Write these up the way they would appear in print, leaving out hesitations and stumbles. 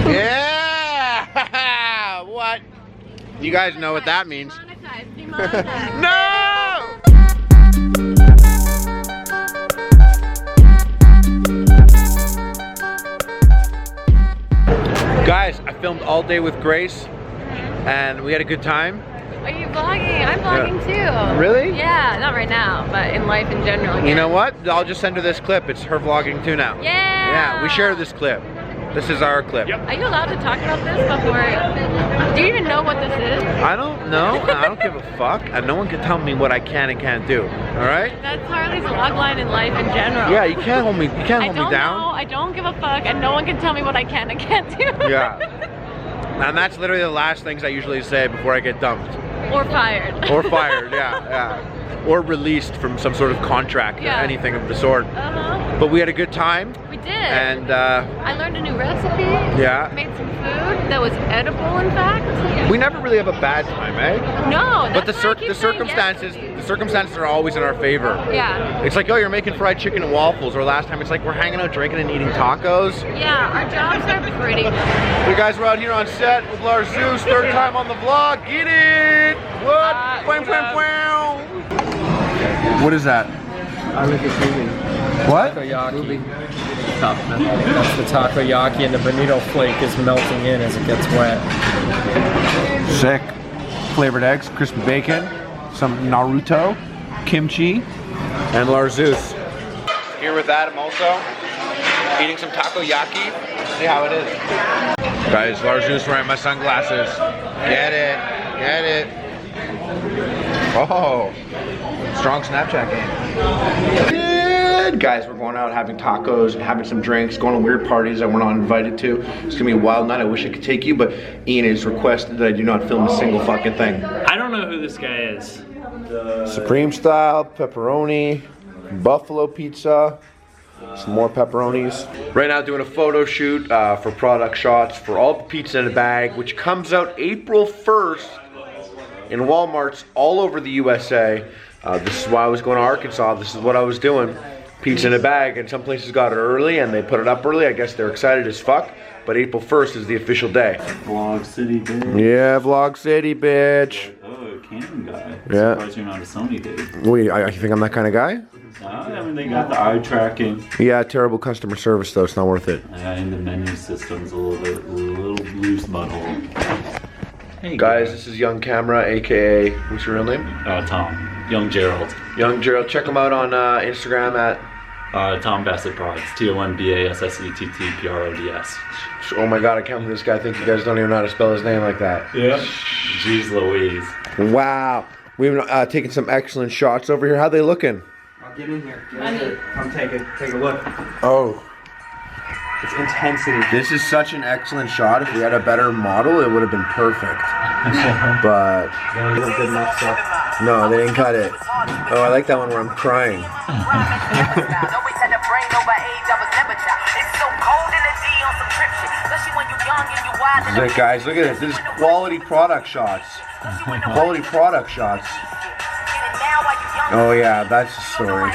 Yeah! What? You guys know what that means. Demonetized. No! Guys, I filmed all day with Grace and we had a good time. Are you vlogging? I'm vlogging too. Really? Yeah, not right now, but in life in general. You know what? I'll just send her this clip. It's her vlogging too now. Yeah! Yeah, we share this clip. This is our clip. Are you allowed to talk about this before? Do you even know what this is? I don't know. I don't give a fuck. And no one can tell me what I can and can't do. All right? That's Harley's log line in life in general. Yeah, you can't hold me. You can't hold me down. I don't give a fuck, and no one can tell me what I can and can't do. Yeah. And that's literally the last things I usually say before I get dumped. Or fired. Or fired, yeah. Or released from some sort of contract or anything of the sort. But we had a good time. We did. And I learned a new recipe. Yeah. Made some food that was edible, in fact. We never really have a bad time, eh? No. But the circumstances are always in our favor. Yeah. It's like, oh, you're making fried chicken and waffles, or last time it's like we're hanging out drinking and eating tacos. Yeah, our jobs are pretty good. You guys were out here on set with Lars Zeus, third time on the vlog. Get it! What? What is that? I was just moving. What? Takoyaki. That's the takoyaki, and the bonito flake is melting in as it gets wet. Sick. Flavored eggs, crispy bacon, some Naruto, kimchi, and Lars Zeus. Here with Adam also, eating some takoyaki. See how it is. Guys, Lars Zeus wearing my sunglasses. Get it, get it. Oh, strong Snapchat game. Good. Guys, we're going out having tacos and having some drinks, going to weird parties that we're not invited to. It's gonna be a wild night. I wish I could take you, but Ian has requested that I do not film a single fucking thing. I don't know who this guy is. Supreme style, pepperoni, buffalo pizza, some more pepperonis. Right now doing a photo shoot for product shots for all the pizza in a bag, which comes out April 1st in Walmarts all over the USA. This is why I was going to Arkansas. This is what I was doing. Pizza in a bag, and some places got it early and they put it up early. I guess they're excited as fuck, but April 1st is the official day. Vlog City, bitch. Yeah, Vlog City, bitch. Oh, Canon guy. Yeah. Surprised you're not a Sony dude. Wait, you think I'm that kind of guy? I mean, they got the eye tracking. Yeah, terrible customer service though. It's not worth it. And the menu system's a little loose butthole. Hey Guys, this is Young Camera, aka what's your real name? Tom. Young Gerald. Young Gerald. Check him out on Instagram at Tom Bassett Prods. TOMBASSETTPRODS. Oh my god, I can't believe this guy thinks you guys don't even know how to spell his name like that. Yeah. Jeez Louise. Wow. We've been taking some excellent shots over here. How they looking? I'll get in here. Come take a look. Oh. It's intensity. This is such an excellent shot. If we had a better model, it would have been perfect. But Good enough stuff. no, they didn't cut it. Oh, I like that one where I'm crying. Look, guys, look at this. This is quality product shots. Quality product shots. Oh yeah, that's the story.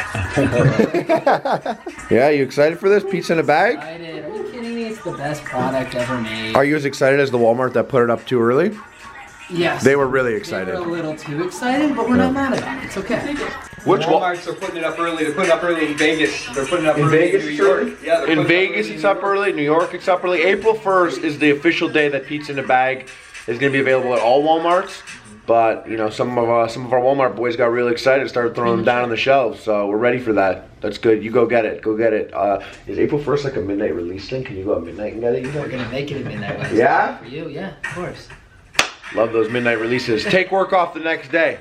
Yeah, you excited for this? Pizza in a bag? Excited. Are you kidding me? It's the best product ever made. Are you as excited as the Walmart that put it up too early? Yes. They were really excited. They were a little too excited, but we're not mad about it. It's okay. Which Walmarts are putting it up early. They're putting it up early in Vegas. They're putting it up in early Vegas, in New York. Yeah, in Vegas it's up early. New York it's up early. April 1st is the official day that pizza in a bag is going to be available at all Walmarts. But you know, some of our Walmart boys got really excited, started throwing them down on the shelves. So we're ready for that. That's good. You go get it. Go get it. Is April 1st like a midnight release thing? Can you go at midnight and get it? We're gonna make it at midnight. Yeah? For you, yeah, of course. Love those midnight releases. Take work off the next day.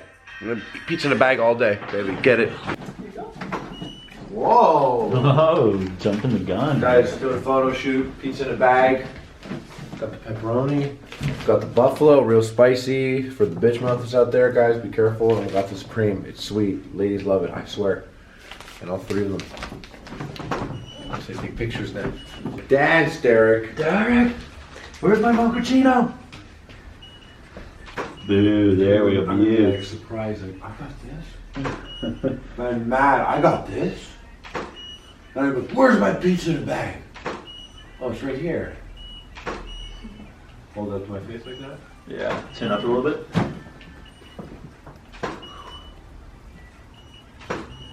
Pizza in a bag all day, baby. Get it. Whoa. Oh, jumping the gun. Guys, doing a photo shoot. Pizza in a bag. Got the pepperoni. Got the buffalo, real spicy. For the bitch mouths out there, guys, be careful. And I got the Supreme. It's sweet. Ladies love it, I swear. And all three of them. Let's say take pictures then. Dance, Derek. Derek, where's my mochaccino? Boo, there we go. You. Surprising. I got this. I'm mad. I got this. And I go, where's my pizza in a bag? Oh, it's right here. Hold it up to my face like that? Yeah. Chin up a little bit.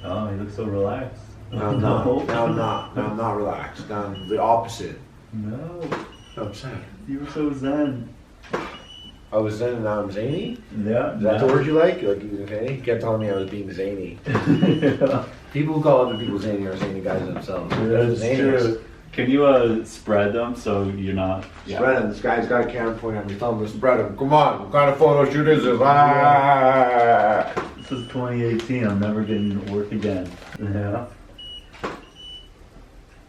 Oh, he looks so relaxed. No, I'm not. No, I'm not. No, I'm not relaxed. No, I'm the opposite. No. I'm saying. You were so zen. I was zen and now I'm zany? Yeah. Is that the word you like? Like, okay? You kept telling me I was being zany. Yeah. People who call other people zany are zany guys themselves. That's true. Can you spread them so you're not... Spread them. This guy's got a camera pointing at me. Tell him to spread them. Come on. What kind of photo shoot is this? Ah! This is 2018. I'm never getting work again. Yeah.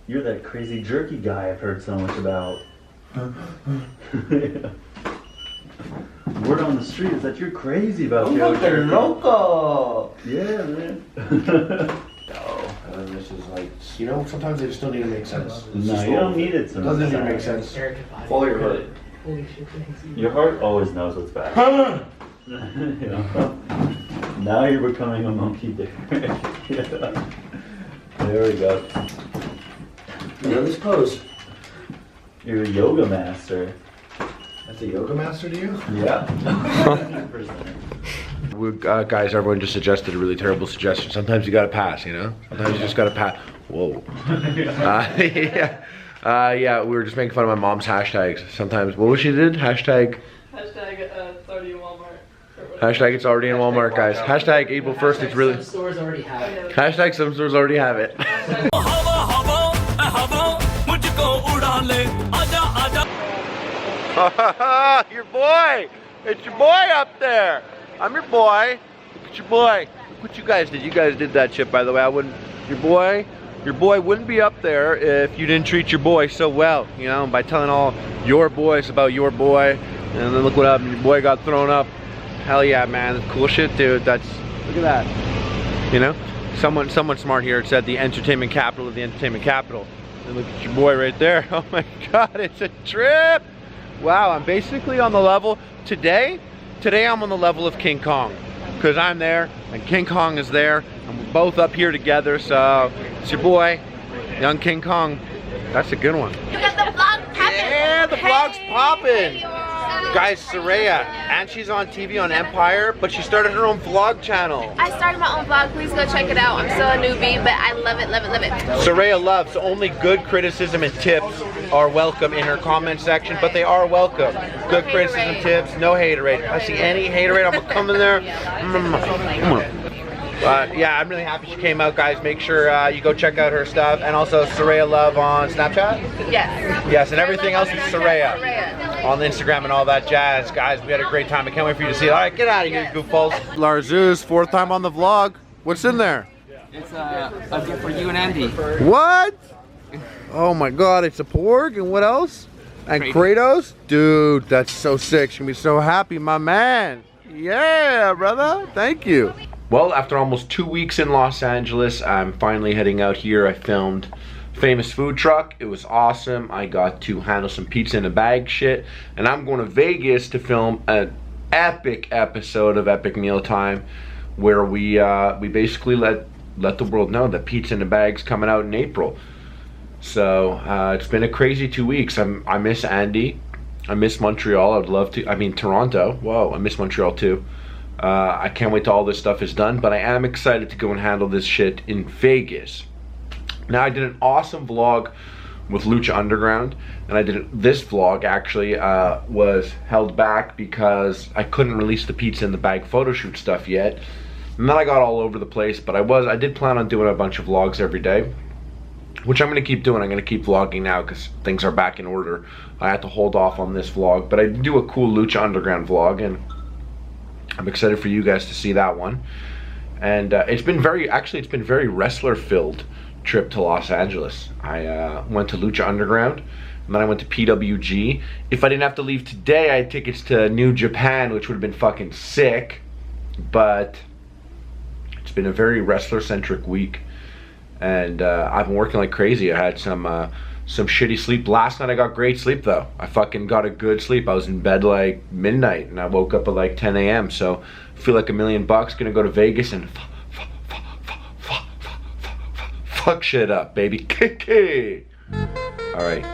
You're that crazy jerky guy I've heard so much about. Word on the street is that you're crazy about jerky. Loco! Yeah, man. And this is like, you know, sometimes they just don't need to make sense. No, you don't need it to Doesn't need to make sense. Follow your heart. Holy shit, thanks. Your heart always knows what's bad. You know? Now you're becoming a monkey bear. Yeah. There we go. You know this pose? You're a yoga master. That's a yoga master to you? Yeah. Guys, everyone just suggested a really terrible suggestion. Sometimes you gotta pass, you know? Sometimes you just gotta pass. Whoa. Yeah, we were just making fun of my mom's hashtags. Sometimes, what was she did? Hashtag Hashtag it's already in Walmart. Hashtag it's already in Walmart, guys. Hashtag April 1st, it's really... Some stores already have it. Hashtag some stores already have it. Your boy! It's your boy up there! I'm your boy. Look at your boy. Look what you guys did. You guys did that shit, by the way. I wouldn't... Your boy wouldn't be up there if you didn't treat your boy so well, you know, by telling all your boys about your boy. And then look what happened. Your boy got thrown up. Hell yeah, man. That's cool shit, dude. That's... Look at that. You know? Someone smart here said the entertainment capital of the entertainment capital. And look at your boy right there. Oh my god, it's a trip! Wow, I'm basically on the level... Today I'm on the level of King Kong. Because I'm there, and King Kong is there, and we're both up here together, so... It's your boy, young King Kong. That's a good one. You got the vlog popping. Yeah, the vlog's popping. Guys, Soraya, and she's on TV on Empire, but she started her own vlog channel. I started my own vlog. Please go check it out. I'm still a newbie, but I love it, love it, love it. Soraya loves, so only good criticism and tips are welcome in her comment section, but they are welcome. Good criticism, tips, no haterade. If I see any haterade, I'm gonna come in there. Yeah, I'm really happy she came out, guys. Make sure you go check out her stuff, and also Soraya Love on Snapchat. Yes. Yes, and everything else is Soraya on Instagram and all that jazz. Guys, we had a great time. I can't wait for you to see it. All right, get out of here, you goofballs. Larzuz, 4th time on the vlog. What's in there? It's a gift for you and Andy. What? Oh my god, it's a porg, and what else? And Kratos? Dude, that's so sick. She's gonna be so happy, my man. Yeah, brother. Thank you. Well, after almost 2 weeks in Los Angeles, I'm finally heading out here. I filmed Famous Food Truck. It was awesome. I got to handle some pizza in a bag shit. And I'm going to Vegas to film an epic episode of Epic Mealtime where we basically let the world know that pizza in a bag's coming out in April. So it's been a crazy 2 weeks. I miss Andy. I miss Montreal. I would love to. I mean, Toronto. Whoa, I miss Montreal too. I can't wait till all this stuff is done, but I am excited to go and handle this shit in Vegas. Now, I did an awesome vlog with Lucha Underground, and this vlog actually was held back because I couldn't release the pizza in the bag photo shoot stuff yet. And then I got all over the place, but I did plan on doing a bunch of vlogs every day, which I'm going to keep doing. I'm going to keep vlogging now because things are back in order. I had to hold off on this vlog, but I did do a cool Lucha Underground vlog, and I'm excited for you guys to see that one. And it's been very wrestler filled trip to Los Angeles. I went to Lucha Underground, and then I went to PWG. If I didn't have to leave today, I had tickets to New Japan, which would have been fucking sick. But it's been a very wrestler centric week, and I've been working like crazy. I had some shitty sleep. Last night I got great sleep though. I fucking got a good sleep. I was in bed like midnight and I woke up at like 10 a.m. So I feel like $1,000,000. Gonna go to Vegas and fuck shit up, baby. Alright.